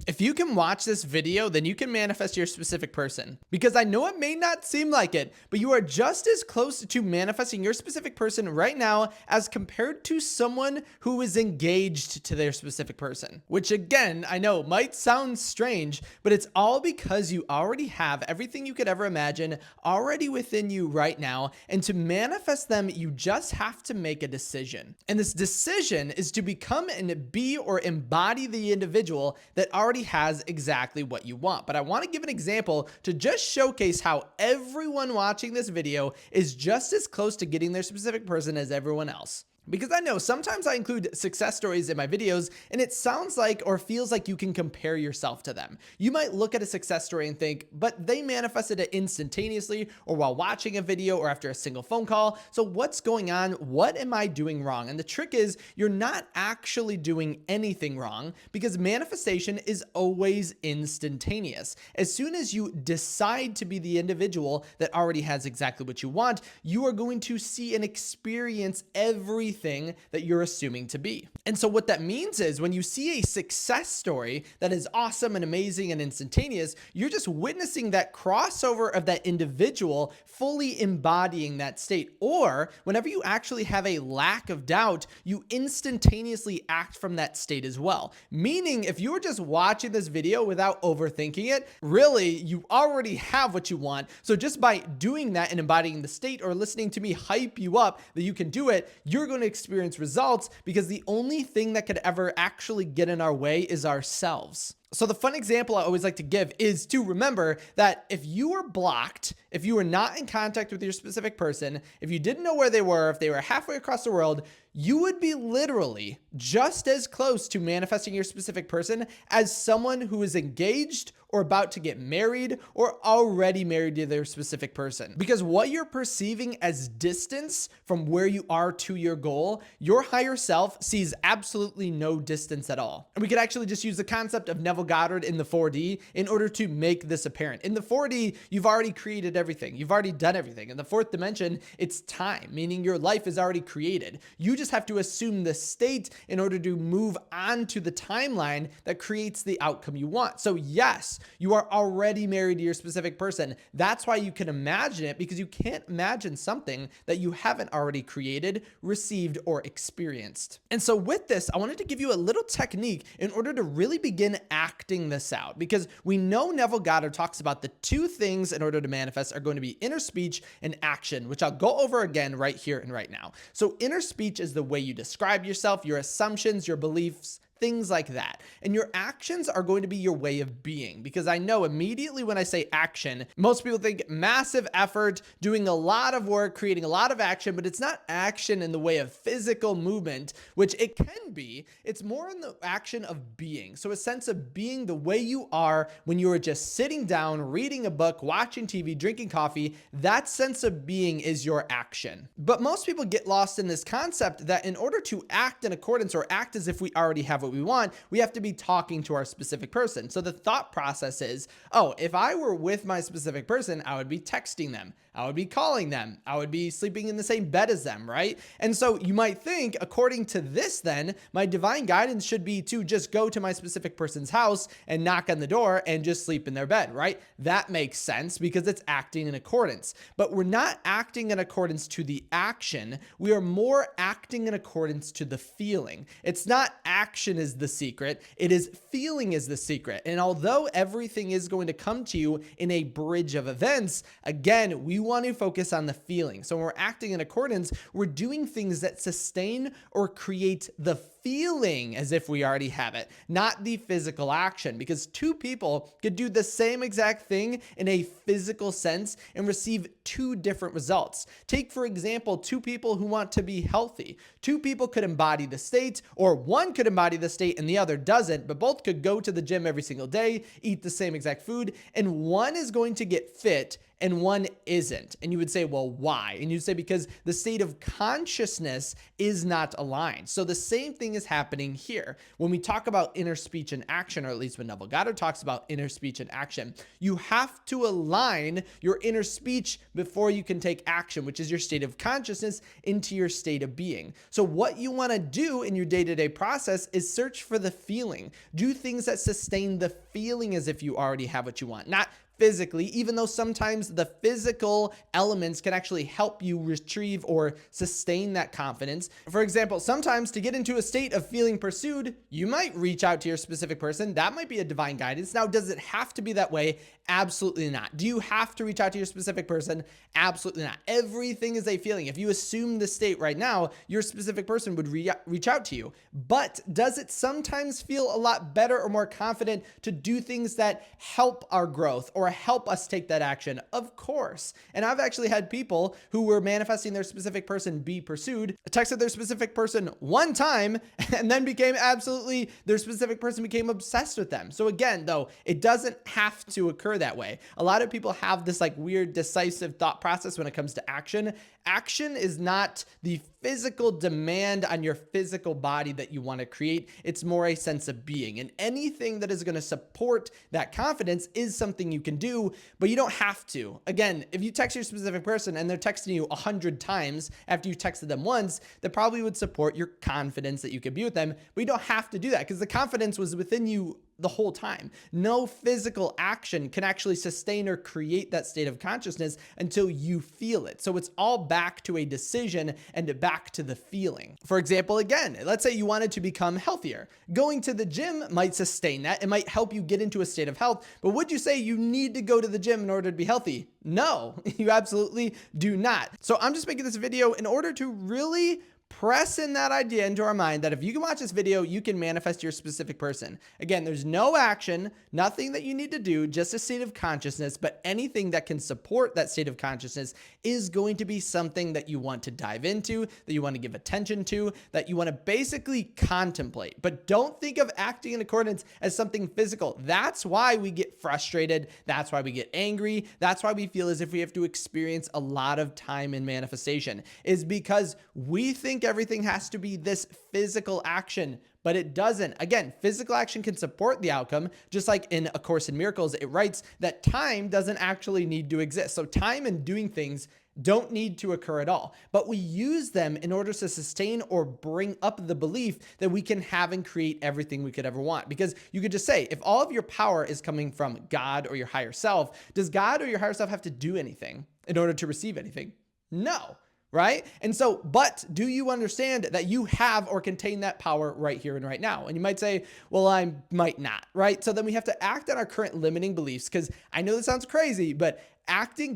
If you can watch this video, then you can manifest your specific person. Because I know it may not seem like it, but you are just as close to manifesting your specific person right now as compared to someone who is engaged to their specific person. Which again, I know might sound strange, but it's all because you already have everything you could ever imagine already within you right now. And to manifest them, you just have to make a decision. And this decision is to become and be or embody the individual that already has exactly what you want. But I want to give an example to just showcase how everyone watching this video is just as close to getting their specific person as everyone else. Because I know sometimes I include success stories in my videos and it sounds like or feels like you can compare yourself to them. You might look at a success story and think, but they manifested it instantaneously or while watching a video or after a single phone call. So what's going on? What am I doing wrong? And the trick is you're not actually doing anything wrong because manifestation is always instantaneous. As soon as you decide to be the individual that already has exactly what you want, you are going to see and experience everything that you're assuming to be. And so what that means is when you see a success story that is awesome and amazing and instantaneous, you're just witnessing that crossover of that individual fully embodying that state. Or whenever you actually have a lack of doubt, you instantaneously act from that state as well. Meaning if you were just watching this video without overthinking it, really you already have what you want. So just by doing that and embodying the state or listening to me hype you up that you can do it, you're going to experience results because the only thing that could ever actually get in our way is ourselves. So the fun example I always like to give is to remember that if you were blocked, if you were not in contact with your specific person, if you didn't know where they were, if they were halfway across the world, you would be literally just as close to manifesting your specific person as someone who is engaged or about to get married or already married to their specific person. Because what you're perceiving as distance from where you are to your goal, your higher self sees absolutely no distance at all. And we could actually just use the concept of Neville Goddard in the 4D in order to make this apparent. In the 4D, you've already created everything. You've already done everything. In the fourth dimension, it's time, meaning your life is already created. You just have to assume the state in order to move on to the timeline that creates the outcome you want. So yes, you are already married to your specific person. That's why you can imagine it, because you can't imagine something that you haven't already created, received, or experienced. And so with this, I wanted to give you a little technique in order to really begin acting this out, because we know Neville Goddard talks about the two things in order to manifest are going to be inner speech and action, which I'll go over again right here and right now. So inner speech is the way you describe yourself, your assumptions, your beliefs, things like that. And your actions are going to be your way of being, because I know immediately when I say action, most people think massive effort, doing a lot of work, creating a lot of action, but it's not action in the way of physical movement, which it can be. It's more in the action of being. So a sense of being the way you are when you are just sitting down, reading a book, watching TV, drinking coffee. That sense of being is your action. But most people get lost in this concept that in order to act in accordance or act as if we already have what we want, we have to be talking to our specific person. So the thought process is, oh, if I were with my specific person, I would be texting them, I would be calling them, I would be sleeping in the same bed as them, right? And so you might think, according to this, then my divine guidance should be to just go to my specific person's house and knock on the door and just sleep in their bed, right? That makes sense because it's acting in accordance. But we're not acting in accordance to the action. We are more acting in accordance to the feeling. It's not action is the secret. It is feeling is the secret. And although everything is going to come to you in a bridge of events, again, we want to focus on the feeling. So when we're acting in accordance, we're doing things that sustain or create the feeling as if we already have it, not the physical action, because two people could do the same exact thing in a physical sense and receive two different results. Take, for example, two people who want to be healthy. Two people could embody the state, or one could embody the state and the other doesn't, but both could go to the gym every single day, eat the same exact food, and one is going to get fit and one isn't. And you would say, well, why? And you'd say, because the state of consciousness is not aligned. So the same thing is happening here. When we talk about inner speech and action, or at least when Neville Goddard talks about inner speech and action, you have to align your inner speech before you can take action, which is your state of consciousness, into your state of being. So what you want to do in your day-to-day process is search for the feeling. Do things that sustain the feeling as if you already have what you want, not physically, even though sometimes the physical elements can actually help you retrieve or sustain that confidence. For example, sometimes to get into a state of feeling pursued, you might reach out to your specific person. That might be a divine guidance. Now, does it have to be that way? Absolutely not. Do you have to reach out to your specific person? Absolutely not. Everything is a feeling. If you assume the state right now, your specific person would reach out to you. But does it sometimes feel a lot better or more confident to do things that help our growth or help us take that action? Of course. And I've actually had people who were manifesting their specific person be pursued, texted their specific person one time, and then their specific person became obsessed with them. So again, though, it doesn't have to occur that way. A lot of people have this like weird decisive thought process when it comes to action. Action is not the physical demand on your physical body that you want to create. It's more a sense of being. And anything that is going to support that confidence is something you can do, but you don't have to. Again, if you text your specific person and they're texting you 100 times after you texted them once, that probably would support your confidence that you could be with them, but you don't have to do that because the confidence was within you the whole time. No physical action can actually sustain or create that state of consciousness until you feel it. So it's all back to a decision and back to the feeling. For example, again, let's say you wanted to become healthier. Going to the gym might sustain that. It might help you get into a state of health, but would you say you need to go to the gym in order to be healthy? No, you absolutely do not. So I'm just making this video in order to really press in that idea into our mind that if you can watch this video, you can manifest your specific person. Again, there's no action, nothing that you need to do, just a state of consciousness, but anything that can support that state of consciousness is going to be something that you want to dive into, that you want to give attention to, that you want to basically contemplate. But don't think of acting in accordance as something physical. That's why we get frustrated. That's why we get angry. That's why we feel as if we have to experience a lot of time in manifestation, is because we think everything has to be this physical action, but it doesn't. Again, physical action can support the outcome, just like in A Course in Miracles, it writes that time doesn't actually need to exist. So time and doing things don't need to occur at all, but we use them in order to sustain or bring up the belief that we can have and create everything we could ever want. Because you could just say, if all of your power is coming from God or your higher self, does God or your higher self have to do anything in order to receive anything? No. Right? And so, but do you understand that you have or contain that power right here and right now? And you might say, well, I might not, right? So then we have to act on our current limiting beliefs, because I know this sounds crazy, but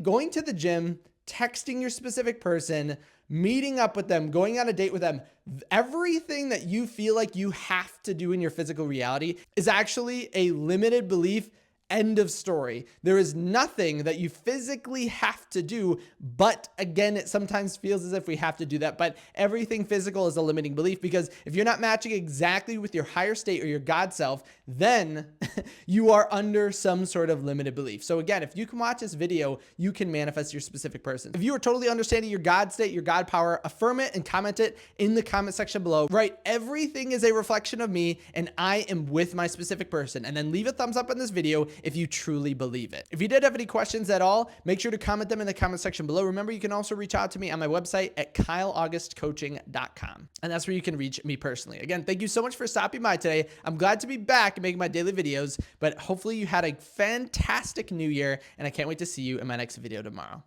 going to the gym, texting your specific person, meeting up with them, going on a date with them, everything that you feel like you have to do in your physical reality is actually a limited belief. End of story. There is nothing that you physically have to do, but again, it sometimes feels as if we have to do that, but everything physical is a limiting belief, because if you're not matching exactly with your higher state or your God self, then you are under some sort of limited belief. So again, if you can watch this video, you can manifest your specific person. If you are totally understanding your God state, your God power, affirm it and comment it in the comment section below. Write, everything is a reflection of me and I am with my specific person. And then leave a thumbs up on this video if you truly believe it. If you did have any questions at all, make sure to comment them in the comment section below. Remember, you can also reach out to me on my website at kyleaugustcoaching.com. And that's where you can reach me personally. Again, thank you so much for stopping by today. I'm glad to be back and making my daily videos, but hopefully you had a fantastic new year, and I can't wait to see you in my next video tomorrow.